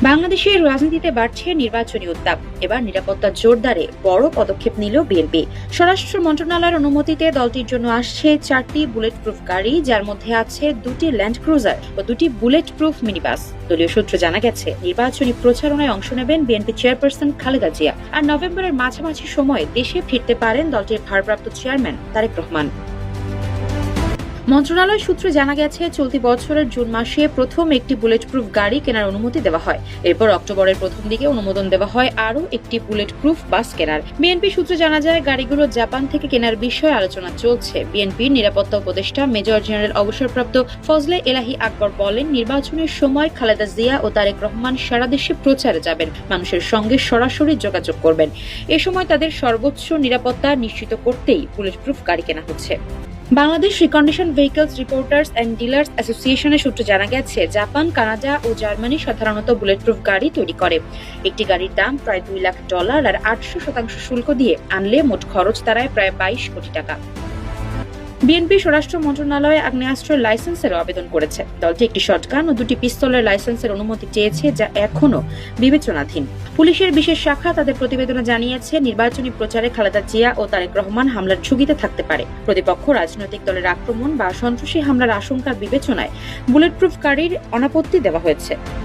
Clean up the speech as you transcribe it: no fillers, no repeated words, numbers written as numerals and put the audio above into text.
বাংলাদেশের রাজনীতিতে বাড়ছে নির্বাচনী উত্তাপ। এবার নিরাপত্তা জোরদারে বড় পদক্ষেপ নিল বিএনপি। স্বরাষ্ট্র মন্ত্রণালয়ের অনুমতিতে দলটির জন্য আসছে 4টি বুলেট প্রুফ গাড়ি, যার মধ্যে আছে 2টি ল্যান্ড ক্রুজার ও 2টি বুলেট প্রুফ মিনিবাস। দলীয় সূত্রে জানা গেছে, নির্বাচনী প্রচারণায় অংশ নেবেন বিএনপি চেয়ারপারসন খালেদা জিয়া। আর নভেম্বরের মাঝামাঝি সময়ে দেশে ফিরতে পারেন দলটির ভারপ্রাপ্ত চেয়ারম্যান তারেক রহমান। মন্ত্রণালয় সূত্রে জানা গেছে, চলতি বছরের জুন মাসে প্রথম একটি বুলেট প্রুফ গাড়ি কেনার অনুমতি দেওয়া হয়। এরপর অক্টোবরের প্রথম দিকে অনুমোদন দেওয়া হয় আরও একটি বুলেট প্রুফ বাস কেনার। বিএনপি সূত্রে জানা যায়, গাড়িগুলো জাপান থেকে কেনার বিষয়ে আলোচনা চলছে। বিএনপির নিরাপত্তা উপদেষ্টা মেজর জেনারেল অবসরপ্রাপ্ত ফজলে এলাহি আকবর বলেন, নির্বাচনের সময় খালেদা জিয়া ও তারেক রহমান সারা দেশে প্রচারে যাবেন, মানুষের সঙ্গে সরাসরি যোগাযোগ করবেন। এ সময় তাদের সর্বোচ্চ নিরাপত্তা নিশ্চিত করতেই বুলেট প্রুফ গাড়ি কেনা হচ্ছে। Bangladesh recondition vehicles reporters and dealers অ্যাসোসিয়েশনের সূত্রে জানা গেছে, জাপান, কানাডা ও জার্মানি সাধারণত বুলেট প্রুফ গাড়ি তৈরি করে। একটি গাড়ির দাম প্রায় $2 লাখ আর 800% শুল্ক দিয়ে আনলে মোট খরচ দাঁড়ায় প্রায় 22 কোটি টাকা। বিএনপি স্বরাষ্ট্র মন্ত্রণালয়ে আগ্নেয়াস্ত্রের লাইসেন্সেরও আবেদন করেছে। দলটি একটি শটগান ও 2টি পিস্তলের লাইসেন্সের অনুমতি চেয়েছে, যা এখনও বিবেচনাধীন। পুলিশের বিশেষ শাখা তাদের প্রতিবেদনে জানিয়েছে, নির্বাচনী প্রচারে খালেদা জিয়া ও তারেক রহমান হামলার ঝুঁকিতে থাকতে পারে। প্রতিপক্ষ রাজনৈতিক দলের আক্রমণ বা সন্ত্রাসী হামলার আশঙ্কার বিবেচনায় বুলেট প্রুফ গাড়ির অনাপত্তি দেওয়া হয়েছে।